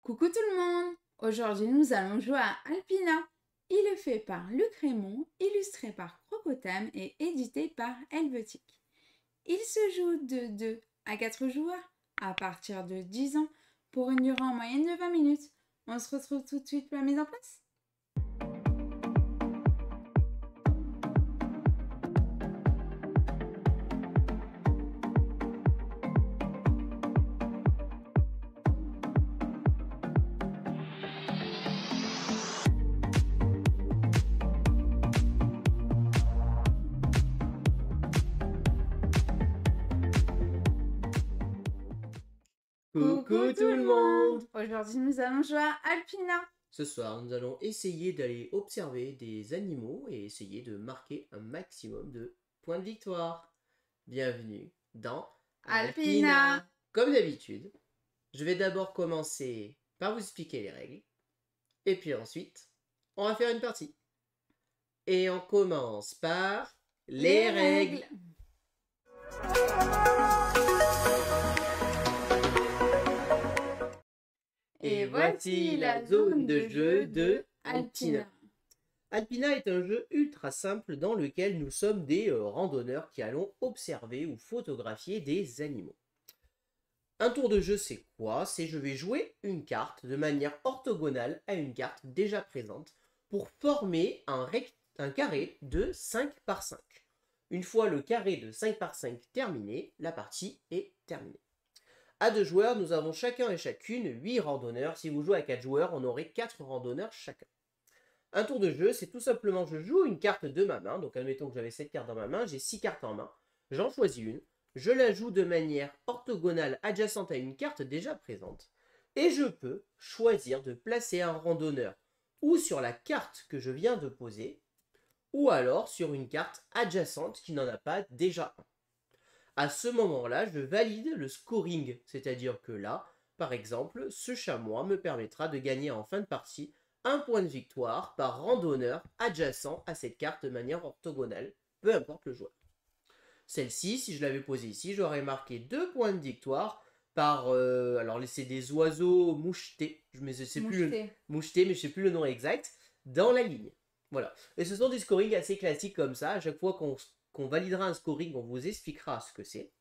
Coucou tout le monde! Aujourd'hui nous allons jouer à Alpina. Il est fait par Luc Raymond, illustré par Crocotam et édité par Helvetic. Il se joue de 2 à 4 joueurs à partir de 10 ans pour une durée en moyenne de 20 minutes. On se retrouve tout de suite pour la mise en place. Coucou tout le monde! Aujourd'hui nous allons jouer à Alpina. Ce soir, nous allons essayer d'aller observer des animaux et essayer de marquer un maximum de points de victoire. Bienvenue dans Alpina. Comme d'habitude, je vais d'abord commencer par vous expliquer les règles. Et puis ensuite, on va faire une partie. Et on commence par les règles. Et voici la zone de jeu de Alpina. Alpina est un jeu ultra simple dans lequel nous sommes des randonneurs qui allons observer ou photographier des animaux. Un tour de jeu, c'est quoi? C'est je vais jouer une carte de manière orthogonale à une carte déjà présente pour former un carré de 5 par 5. Une fois le carré de 5 par 5 terminé, la partie est terminée. À 2 joueurs, nous avons chacun et chacune 8 randonneurs. Si vous jouez à 4 joueurs, on aurait 4 randonneurs chacun. Un tour de jeu, c'est tout simplement, je joue une carte de ma main. Donc admettons que j'avais 7 cartes dans ma main, j'ai 6 cartes en main. J'en choisis une, je la joue de manière orthogonale adjacente à une carte déjà présente. Et je peux choisir de placer un randonneur ou sur la carte que je viens de poser, ou alors sur une carte adjacente qui n'en a pas déjà un. À ce moment-là, je valide le scoring, c'est-à-dire que là, par exemple, ce chamois me permettra de gagner en fin de partie un point de victoire par randonneur adjacent à cette carte de manière orthogonale, peu importe le joueur. Celle-ci, si je l'avais posée ici, j'aurais marqué 2 points de victoire par, alors c'est des oiseaux mouchetés, mouchetés, mais je sais plus le nom exact, dans la ligne. Voilà. Et ce sont des scorings assez classiques comme ça. À chaque fois qu'on validera un scoring, on vous expliquera ce que c'est.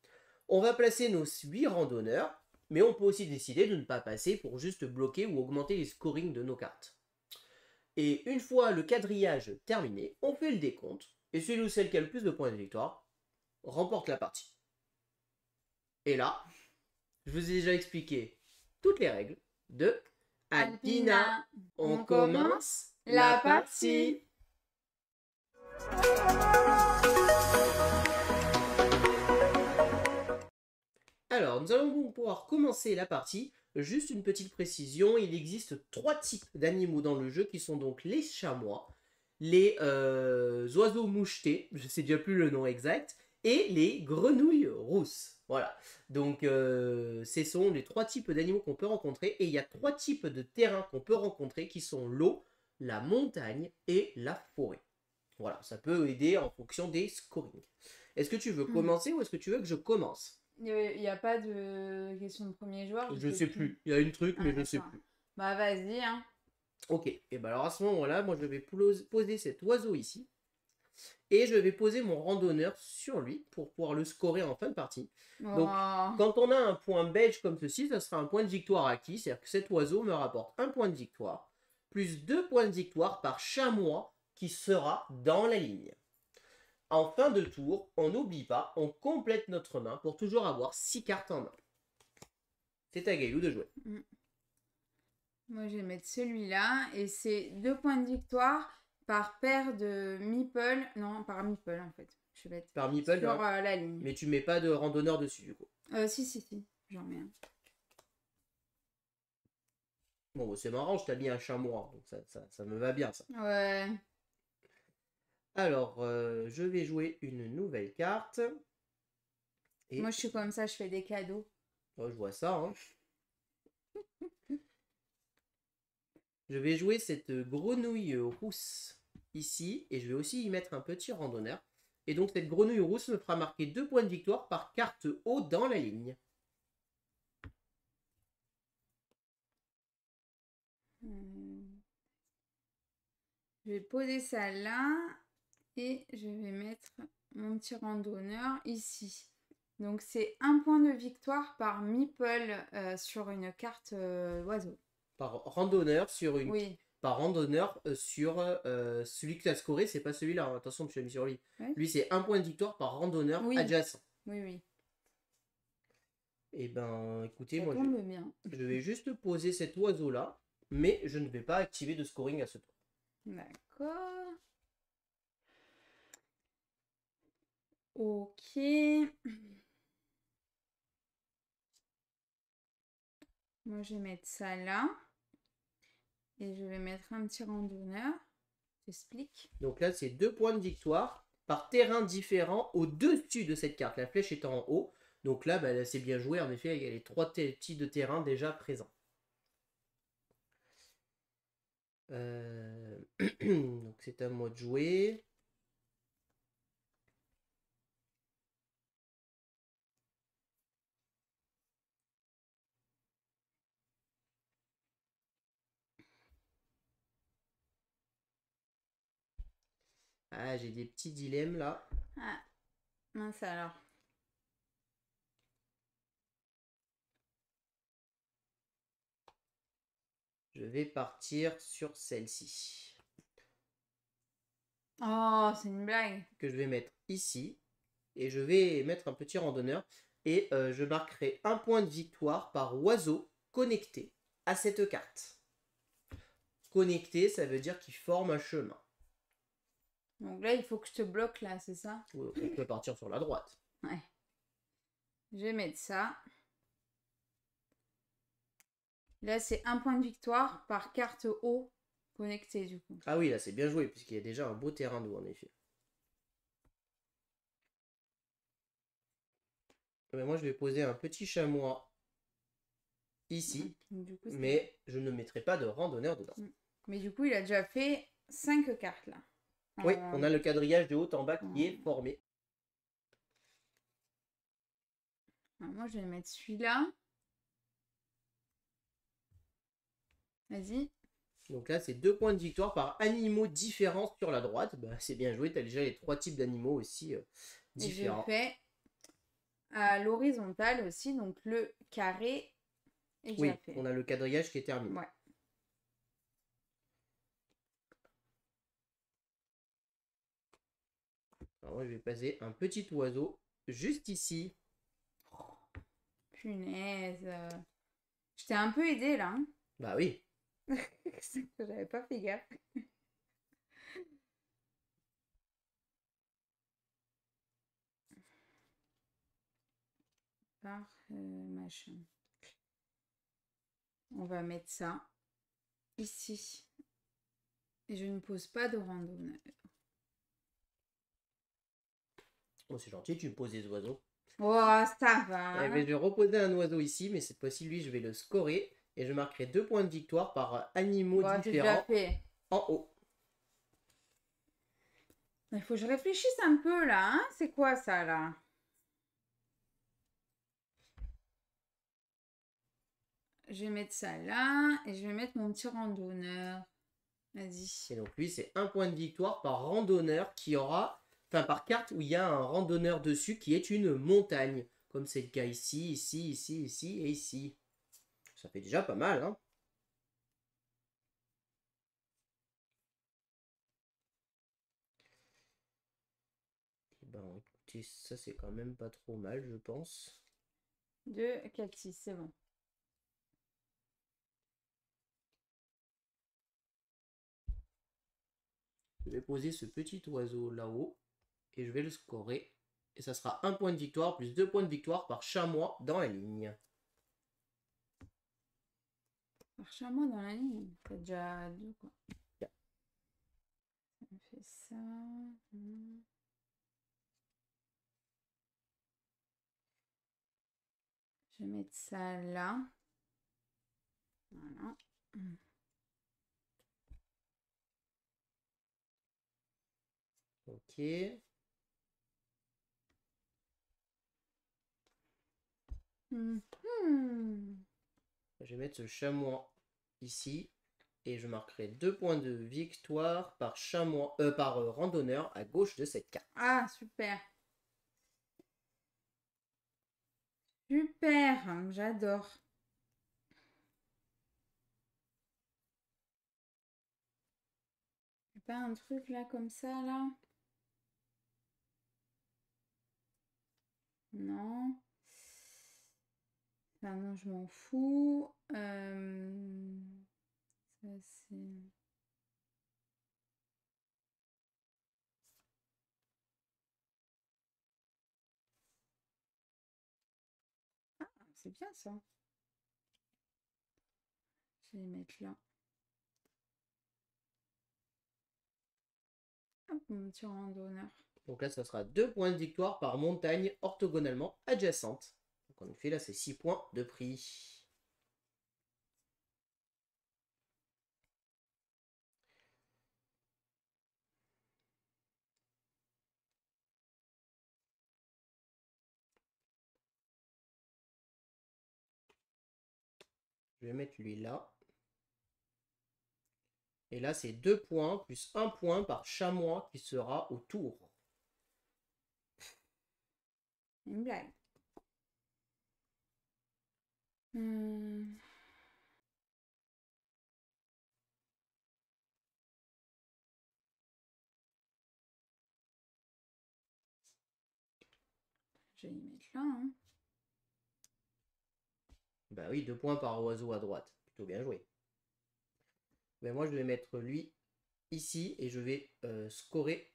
On va placer nos 8 randonneurs, mais on peut aussi décider de ne pas passer pour juste bloquer ou augmenter les scorings de nos cartes. Et une fois le quadrillage terminé, on fait le décompte, et celui ou celle qui a le plus de points de victoire remporte la partie. Et là, je vous ai déjà expliqué toutes les règles de Alpina. On commence la partie. Alors, nous allons donc pouvoir commencer la partie. Juste une petite précision, il existe 3 types d'animaux dans le jeu qui sont donc les chamois, les oiseaux mouchetés, je ne sais déjà plus le nom exact, et les grenouilles rousses. Voilà, donc ce sont les 3 types d'animaux qu'on peut rencontrer, et il y a 3 types de terrains qu'on peut rencontrer qui sont l'eau, la montagne et la forêt. Voilà, ça peut aider en fonction des scorings. Est-ce que tu veux commencer ou est-ce que tu veux que je commence? Il n'y a pas de question de premier joueur? Je sais plus. Il y a une truc, mais je sais plus. Bah vas-y, hein. Ok, et ben alors à ce moment-là, moi je vais poser cet oiseau ici. Et je vais poser mon randonneur sur lui pour pouvoir le scorer en fin de partie. Donc quand on a un point belge comme ceci, ça sera un point de victoire acquis. C'est-à-dire que cet oiseau me rapporte un point de victoire, plus 2 points de victoire par chamois qui sera dans la ligne. En fin de tour, on n'oublie pas, on complète notre main pour toujours avoir 6 cartes en main. C'est à Gaïlou de jouer. Moi, je vais mettre celui-là. Et c'est 2 points de victoire par paire de meeple. Non, par meeple, en fait. Je suis bête. Par meeple, sur la ligne. Mais tu mets pas de randonneur dessus, du coup. Si. J'en mets un. Bon, c'est marrant, je t'ai mis un chamois. Donc ça me va bien, ça. Ouais. Alors, je vais jouer une nouvelle carte. Et moi, je suis comme ça, je fais des cadeaux. Oh, je vois ça, hein. Je vais jouer cette grenouille rousse ici. Et je vais aussi y mettre un petit randonneur. Et donc, cette grenouille rousse me fera marquer 2 points de victoire par carte haut dans la ligne. Je vais poser ça là et je vais mettre mon petit randonneur ici. Donc c'est un point de victoire par meeple sur une carte oiseau. Par randonneur sur une. Oui. Par randonneur sur celui que tu as scoré, c'est pas celui-là. Hein. Attention, je l'ai mis sur lui. Ouais. Lui, c'est un point de victoire par randonneur Oui. adjacent. Oui, oui. Eh ben, écoutez, Ça moi, tombe bien. je vais juste poser cet oiseau-là, mais je ne vais pas activer de scoring à ce tour. D'accord. Ok. Moi, je vais mettre ça là. Et je vais mettre un petit randonneur. J'explique. Donc là, c'est 2 points de victoire par terrain différent au-dessus de cette carte. La flèche est en haut. Donc là, bah, c'est bien joué. En effet, il y a les 3 types de terrain déjà présents. Donc c'est à moi de jouer. Ah, j'ai des petits dilemmes là. Ah, mince alors. Je vais partir sur celle-ci. Oh, c'est une blague. Que je vais mettre ici. Et je vais mettre un petit randonneur. Et je marquerai un point de victoire par oiseau connecté à cette carte. Connecté, ça veut dire qu'il forme un chemin. Donc là, il faut que je te bloque là, c'est ça? On peut partir sur la droite. Ouais. Je vais mettre ça. Là, c'est un point de victoire par carte haut connectée du coup. Ah oui, là c'est bien joué, puisqu'il y a déjà un beau terrain d'eau en effet. Mais moi je vais poser un petit chamois ici, Du coup, mais je ne mettrai pas de randonneur dedans. Mais du coup, il a déjà fait 5 cartes là. Oui, on a le quadrillage de haut en bas qui est formé. Alors, moi, je vais mettre celui-là. Vas-y. Donc là, c'est 2 points de victoire par animaux différents sur la droite. Bah, c'est bien joué, tu as déjà les 3 types d'animaux aussi différents. Et je fais à l'horizontale aussi, donc le carré est déjà fait. On a le quadrillage qui est terminé. Ouais. Alors moi, je vais passer un petit oiseau juste ici. Punaise. Je t'ai un peu aidé là. Hein. Bah oui. J'avais pas fait gaffe. Par machin. On va mettre ça ici. Et je ne pose pas de randonneur. Oh, c'est gentil, tu me poses des oiseaux. Oh, ça va. Eh ben, je vais reposer un oiseau ici, mais cette fois-ci, lui, je vais le scorer. Et je marquerai 2 points de victoire par animaux différents en haut. Il faut que je réfléchisse un peu là. Hein. C'est quoi ça là? Je vais mettre ça là et je vais mettre mon petit randonneur. Vas-y. Et donc lui, c'est un point de victoire par randonneur qui aura, enfin par carte où il y a un randonneur dessus qui est une montagne. Comme c'est le cas ici, ici, ici, ici et ici. Ça fait déjà pas mal, hein. Et ben écoutez, ça c'est quand même pas trop mal, je pense. 2, 4, 6, c'est bon. Je vais poser ce petit oiseau là-haut et je vais le scorer. Et ça sera un point de victoire plus 2 points de victoire par chamois dans la ligne. Par chamois dans la ligne. T'as déjà 2 quoi. Yeah. On fait ça. Je vais mettre ça là. Voilà. Ok. Je vais mettre ce chamois ici. Et je marquerai 2 points de victoire par chamois, par randonneur à gauche de cette carte. Ah, super. Super, j'adore. Pas un truc là comme ça là? Non. Ah non, je m'en fous. Ça c'est... Ah, c'est bien ça. Je vais les mettre là. Hop, mon petit randonneur. Donc là, ça sera 2 points de victoire par montagne orthogonalement adjacente. Donc en effet, là, c'est 6 points de prix. Je vais mettre lui là. Et là, c'est 2 points plus 1 point par chamois qui sera au tour. Une blague. Je vais y mettre là. Hein. Bah oui, 2 points par oiseau à droite. Plutôt bien joué. Ben moi, je vais mettre lui ici et je vais scorer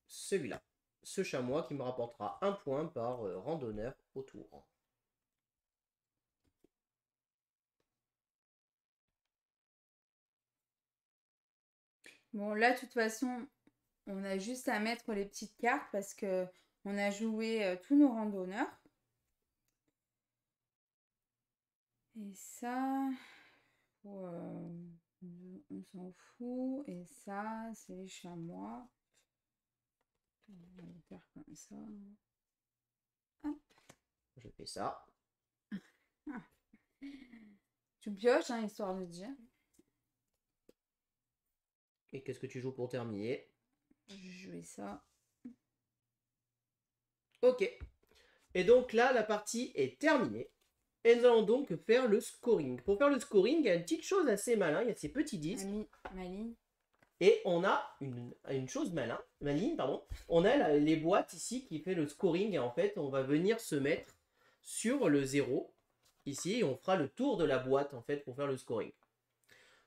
celui-là. Ce chamois qui me rapportera 1 point par randonneur au tour. Bon, là, de toute façon, on a juste à mettre les petites cartes parce que on a joué tous nos randonneurs. Et ça, on s'en fout. Et ça, c'est les chamois. On va le faire comme ça. Hop. Je fais ça. Ah. Tu pioches, hein, histoire de dire. Et qu'est-ce que tu joues pour terminer? Je vais jouer ça. Ok. Et donc là, la partie est terminée. Et nous allons donc faire le scoring. Pour faire le scoring, il y a une petite chose assez malin. Il y a ces petits disques. Maline. Et on a une chose maligne, pardon. On a les boîtes ici qui fait le scoring. Et en fait, on va venir se mettre sur le 0. Ici, et on fera le tour de la boîte en fait pour faire le scoring.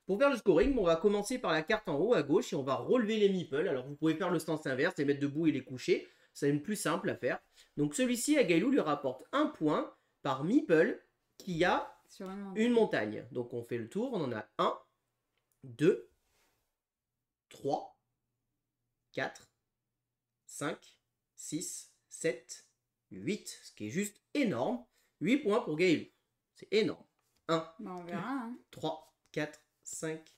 Pour faire le scoring, on va commencer par la carte en haut à gauche et on va relever les meeples. Alors vous pouvez faire le sens inverse, les mettre debout et les coucher. C'est même plus simple à faire. Donc celui-ci, à Gailou, lui rapporte 1 point par meeple qui a Sur une montagne. Donc on fait le tour, on en a 1, 2, 3, 4, 5, 6, 7, 8. Ce qui est juste énorme. 8 points pour Gailou. C'est énorme. 1, bah, on verra, hein. 3, 4, 5,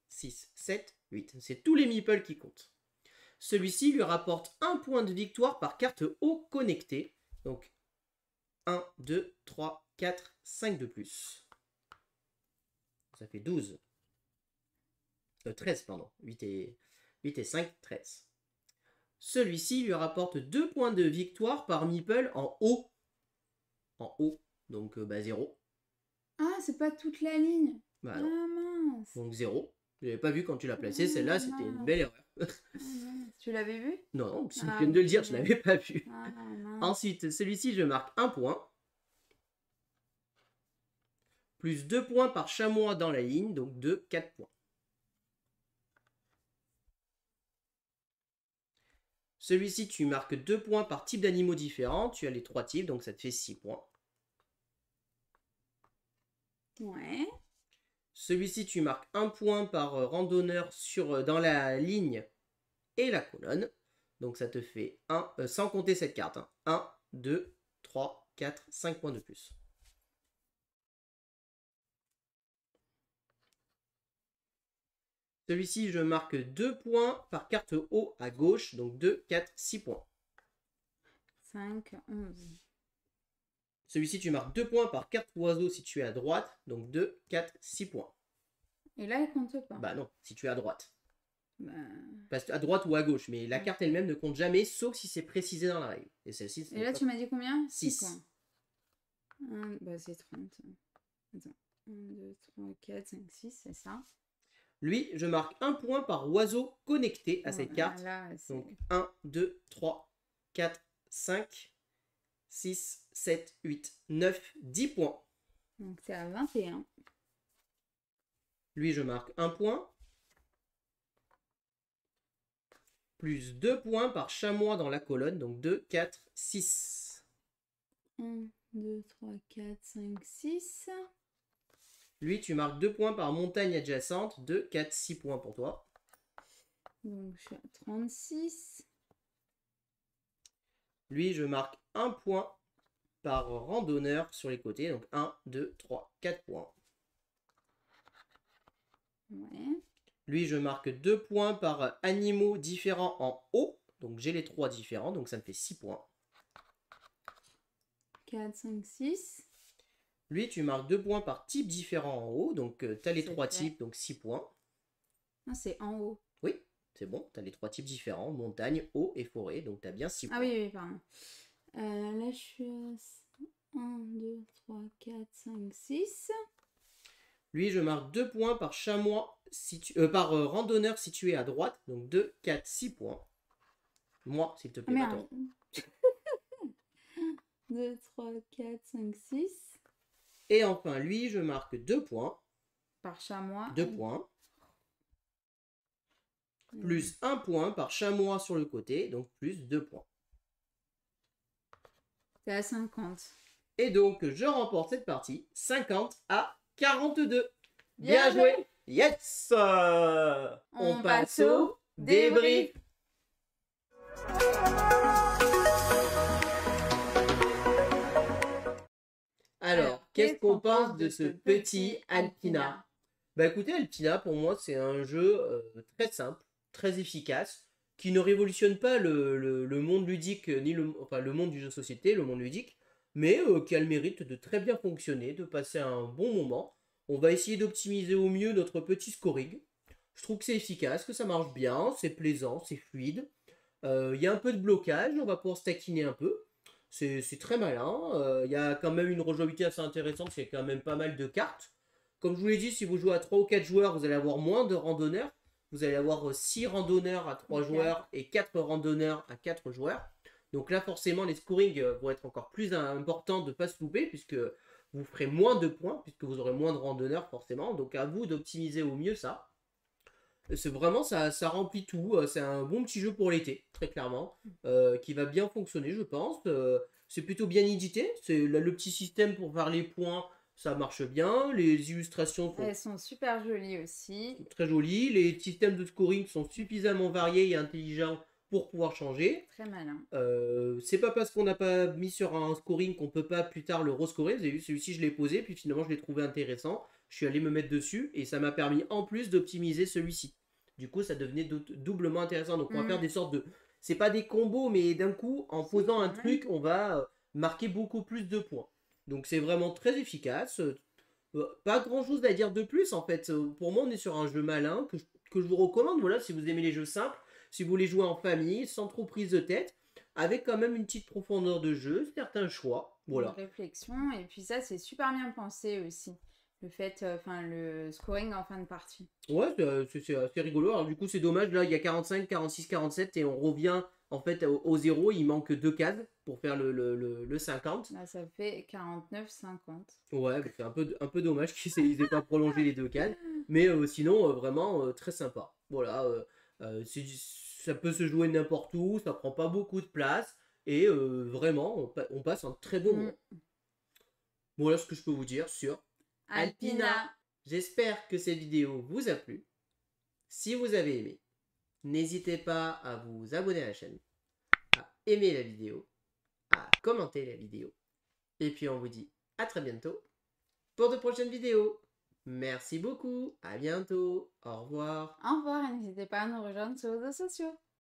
6, 7, 8. C'est tous les meeples qui comptent. Celui-ci lui rapporte 1 point de victoire par carte haut connectée. Donc 1, 2, 3, 4, 5 de plus. Ça fait 12. 13, pardon. 8 et 5, 13. Celui-ci lui rapporte 2 points de victoire par meeple en haut. En haut, donc 0. Ah, c'est pas toute la ligne. Bah ah non. Mince. Donc 0. Je l'avais pas vu quand tu l'as placé. Celle-là, c'était une belle erreur. Tu l'avais vu? Non, non, si je viens de le dire, je l'avais pas vu. Ah, Ensuite, celui-ci, je marque 1 point. Plus 2 points par chamois dans la ligne, donc 2, 4 points. Celui-ci, tu marques 2 points par type d'animaux différents. Tu as les 3 types, donc ça te fait 6 points. Ouais. Celui-ci, tu marques 1 point par randonneur dans la ligne et la colonne. Donc ça te fait 1, sans compter cette carte. 1, 2, 3, 4, 5 points de plus. Celui-ci, je marque 2 points par carte haut à gauche. Donc 2, 4, 6 points. 5, 11. Celui-ci, tu marques 2 points par carte oiseau située à droite. Donc 2, 4, 6 points. Et là, elle compte pas. Bah non, si tu es à droite. Bah, Parce que à droite ou à gauche, mais la Ouais. carte elle-même ne compte jamais, sauf si c'est précisé dans la règle. Et celle-ci, ce Et n'est là, pas tu m'as dit combien? 6 6. points. Bah, c'est 30. Attends. 1, 2, 3, 4, 5, 6, c'est ça. Lui, je marque un point par oiseau connecté à cette carte. Là, Donc 1, 2, 3, 4, 5, 6, 7, 8, 9, 10 points. Donc c'est à 21. Lui, je marque un point. Plus 2 points par chamois dans la colonne. Donc 2, 4, 6. 1, 2, 3, 4, 5, 6. Lui, tu marques 2 points par montagne adjacente. 2, 4, 6 points pour toi. Donc je suis à 36. Lui, je marque un point par randonneur sur les côtés. Donc 1, 2, 3, 4 points. Ouais. Lui, je marque 2 points par animaux différents en haut. Donc j'ai les 3 différents. Donc ça me fait 6 points. 4, 5, 6. Lui, tu marques 2 points par type différent en haut. Donc tu as les C'est 3 fait. types. Donc 6 points. Non, c'est en haut. Oui, c'est bon. Tu as les 3 types différents. Montagne, eau et forêt. Donc tu as bien 6 points. Ah oui, oui, pardon. Là, je suis à 1, 2, 3, 4, 5, 6. Lui, je marque 2 points par chamois par randonneur situé à droite. Donc 2, 4, 6 points. Moi, s'il te Ah plaît, pas merde. toi. 2, 3, 4, 5, 6. Et enfin, lui, je marque 2 points. Par chamois. 2 points. Plus 1 point par chamois sur le côté. Donc plus 2 points. T'es à 50. Et donc, je remporte cette partie 50 à 42. Bien joué. Yes. On passe au débrief. débrief. Alors, qu'est-ce qu'on pense de ce petit Alpina? Bah écoutez, Alpina, pour moi, c'est un jeu très simple, très efficace, qui ne révolutionne pas le monde ludique, ni enfin, le monde du jeu de société, le monde ludique, mais qui a le mérite de très bien fonctionner, de passer un bon moment. On va essayer d'optimiser au mieux notre petit scoring. Je trouve que c'est efficace, que ça marche bien, c'est plaisant, c'est fluide. Il y a un peu de blocage, on va pouvoir se taquiner un peu. C'est très malin. Il y a quand même une rejouabilité assez intéressante, c'est quand même pas mal de cartes. Comme je vous l'ai dit, si vous jouez à 3 ou 4 joueurs, vous allez avoir moins de randonneurs. Vous allez avoir 6 randonneurs à 3 joueurs et 4 randonneurs à 4 joueurs. Donc là, forcément, les scorings vont être encore plus importants de ne pas se louper, puisque vous ferez moins de points, puisque vous aurez moins de randonneurs, forcément. Donc à vous d'optimiser au mieux ça. C'est vraiment, ça remplit tout. C'est un bon petit jeu pour l'été, très clairement, qui va bien fonctionner, je pense. C'est plutôt bien édité. C'est le petit système pour faire les points, ça marche bien. Les illustrations sont Elles sont super jolies aussi. très jolies. Les systèmes de scoring sont suffisamment variés et intelligents pour pouvoir changer. Très malin. C'est pas parce qu'on n'a pas mis sur un scoring qu'on peut pas plus tard le rescorer. Vous avez vu, celui-ci, je l'ai posé, puis finalement, je l'ai trouvé intéressant. Je suis allé me mettre dessus et ça m'a permis en plus d'optimiser celui-ci. Du coup, ça devenait doublement intéressant. Donc, on va faire des sortes de. C'est pas des combos, mais d'un coup, en posant un truc, on va marquer beaucoup plus de points. Donc, c'est vraiment très efficace. Pas grand chose à dire de plus en fait. Pour moi, on est sur un jeu malin que je vous recommande. Voilà, si vous aimez les jeux simples, si vous voulez jouer en famille, sans trop prise de tête, avec quand même une petite profondeur de jeu, certains choix. Voilà. Une réflexion. Et puis ça, c'est super bien pensé aussi. Le fait, le scoring en fin de partie. Ouais, c'est assez rigolo. Alors du coup, c'est dommage. Là, il y a 45, 46, 47 et on revient en fait au zéro. Il manque 2 cases pour faire le 50. Là, ça fait 49, 50. Ouais, c'est un peu dommage qu'ils n'aient pas prolongé les 2 cases. Mais sinon, vraiment très sympa. Voilà, ça peut se jouer n'importe où, ça prend pas beaucoup de place. Et vraiment, on passe un très bon moment. Voilà ce que je peux vous dire sur Alpina. J'espère que cette vidéo vous a plu. Si vous avez aimé, n'hésitez pas à vous abonner à la chaîne, à aimer la vidéo, à commenter la vidéo. Et puis on vous dit à très bientôt pour de prochaines vidéos. Merci beaucoup, à bientôt, au revoir. Au revoir et n'hésitez pas à nous rejoindre sur les réseaux sociaux.